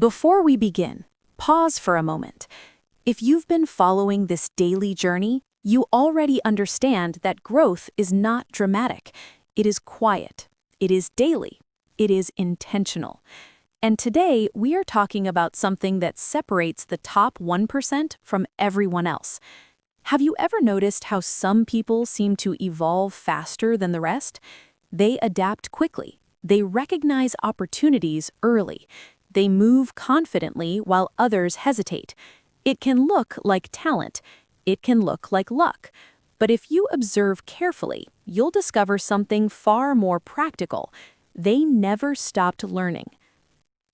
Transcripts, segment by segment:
Before we begin, pause for a moment. If you've been following this daily journey, you already understand that growth is not dramatic. It is quiet. It is daily. It is intentional. And today, we are talking about something that separates the top 1% from everyone else. Have you ever noticed how some people seem to evolve faster than the rest? They adapt quickly. They recognize opportunities early. They move confidently while others hesitate. It can look like talent. It can look like luck. But if you observe carefully, you'll discover something far more practical. They never stopped learning.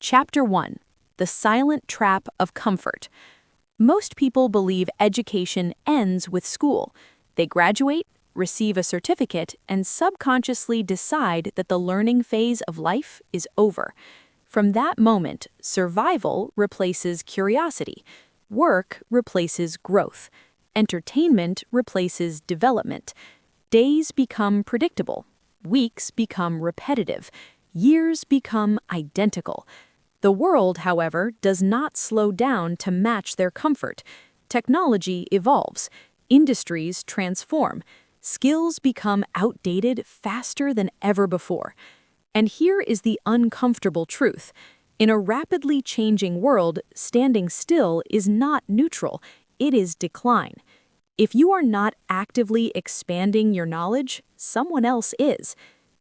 Chapter 1. The Silent Trap of Comfort. Most people believe education ends with school. They graduate, receive a certificate, and subconsciously decide that the learning phase of life is over. From that moment, survival replaces curiosity. Work replaces growth. Entertainment replaces development. Days become predictable. Weeks become repetitive. Years become identical. The world, however, does not slow down to match their comfort. Technology evolves. Industries transform. Skills become outdated faster than ever before. And here is the uncomfortable truth. In a rapidly changing world, standing still is not neutral, it is decline. If you are not actively expanding your knowledge, someone else is.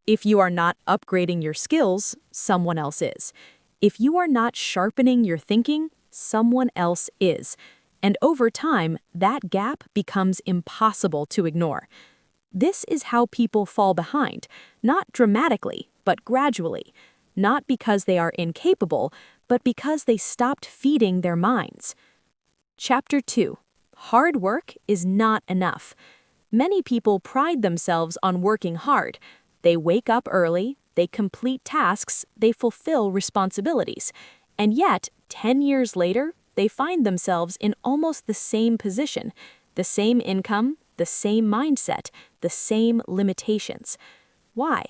If you are not upgrading your skills, someone else is. If you are not sharpening your thinking, someone else is. And over time, that gap becomes impossible to ignore. This is how people fall behind, not dramatically, but gradually. Not because they are incapable, but because they stopped feeding their minds. Chapter 2. Hard work is not enough. Many people pride themselves on working hard. They wake up early, they complete tasks, they fulfill responsibilities. And yet, 10 years later, they find themselves in almost the same position, the same income, the same mindset, the same limitations. Why?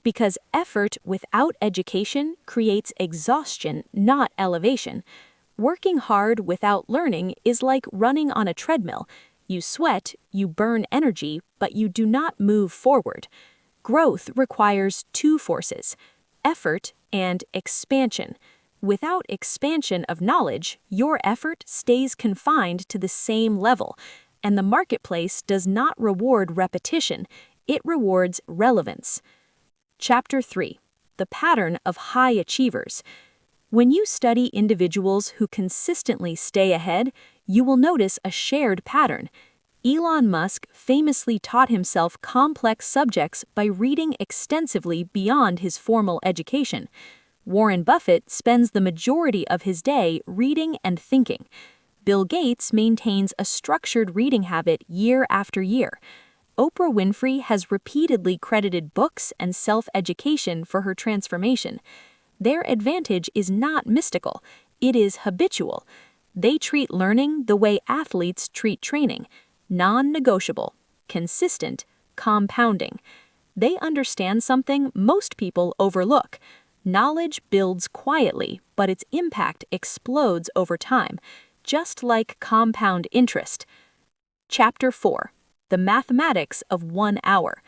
Because effort without education creates exhaustion, not elevation. Working hard without learning is like running on a treadmill. You sweat, you burn energy, but you do not move forward. Growth requires two forces, effort and expansion. Without expansion of knowledge, your effort stays confined to the same level, and the marketplace does not reward repetition, it rewards relevance. Chapter 3. The Pattern of High Achievers. When you study individuals who consistently stay ahead, you will notice a shared pattern. Elon Musk famously taught himself complex subjects by reading extensively beyond his formal education. Warren Buffett spends the majority of his day reading and thinking. Bill Gates maintains a structured reading habit year after year. Oprah Winfrey has repeatedly credited books and self-education for her transformation. Their advantage is not mystical, it is habitual. They treat learning the way athletes treat training, non-negotiable, consistent, compounding. They understand something most people overlook. Knowledge builds quietly, but its impact explodes over time, just like compound interest. Chapter 4. The Mathematics of 1 hour.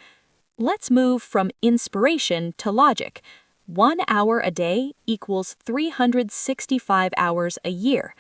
Let's move from inspiration to logic. 1 hour a day equals 365 hours a year.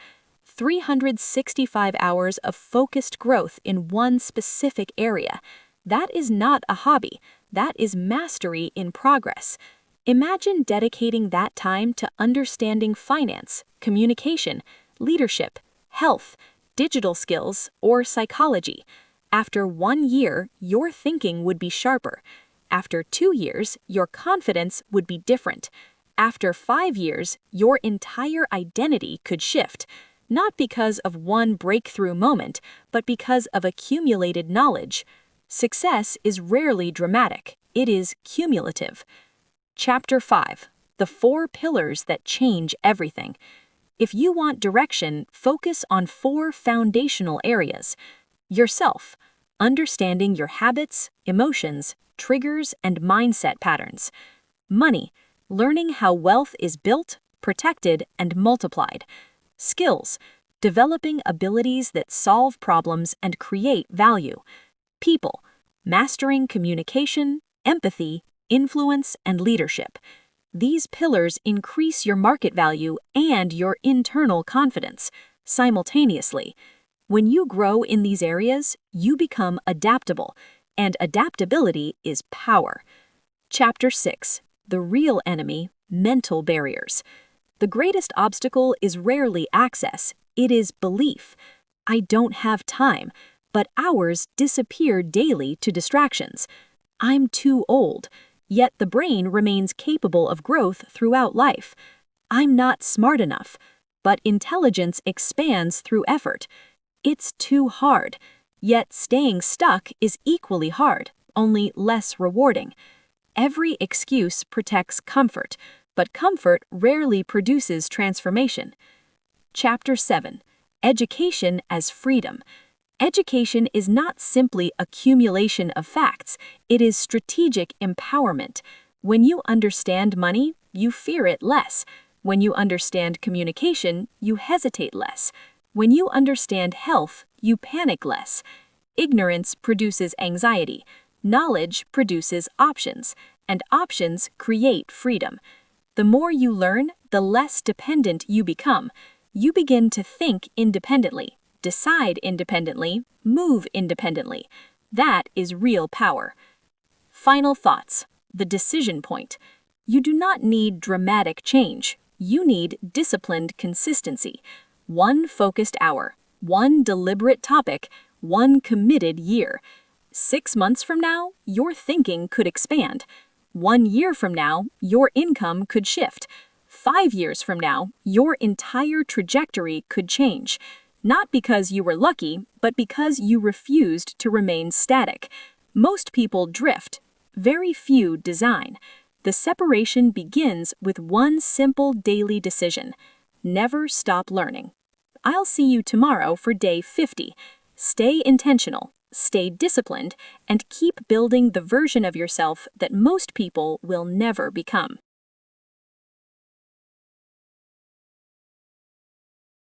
365 hours of focused growth in one specific area. That is not a hobby. That is mastery in progress. Imagine dedicating that time to understanding finance, communication, leadership, health, digital skills, or psychology. After 1 year, your thinking would be sharper. After 2 years, your confidence would be different. After 5 years, your entire identity could shift, not because of one breakthrough moment, but because of accumulated knowledge. Success is rarely dramatic, it is cumulative. Chapter 5. The 4 Pillars That Change Everything. If you want direction, focus on 4 foundational areas. Yourself, understanding your habits, emotions, triggers, and mindset patterns. Money, learning how wealth is built, protected, and multiplied. Skills, developing abilities that solve problems and create value. People, mastering communication, empathy, influence, and leadership. These pillars increase your market value and your internal confidence simultaneously. When you grow in these areas, you become adaptable, and adaptability is power. Chapter 6. The real enemy, mental barriers. The greatest obstacle is rarely access, it is belief. I don't have time, but hours disappear daily to distractions. I'm too old, yet the brain remains capable of growth throughout life. I'm not smart enough, but intelligence expands through effort. It's too hard, yet staying stuck is equally hard, only less rewarding. Every excuse protects comfort, but comfort rarely produces transformation. Chapter 7. Education as freedom. Education is not simply accumulation of facts, it is strategic empowerment. When you understand money, you fear it less. When you understand communication, you hesitate less. When you understand health, you panic less. Ignorance produces anxiety. Knowledge produces options, and options create freedom. The more you learn, the less dependent you become. You begin to think independently, decide independently, move independently. That is real power. Final thoughts. The decision point. You do not need dramatic change. You need disciplined consistency. One focused hour, one deliberate topic, one committed year. 6 months from now, your thinking could expand. 1 year from now, your income could shift. 5 years from now, your entire trajectory could change. Not because you were lucky, but because you refused to remain static. Most people drift. Very few design. The separation begins with one simple daily decision. Never stop learning. I'll see you tomorrow for day 50. Stay intentional, stay disciplined, and keep building the version of yourself that most people will never become.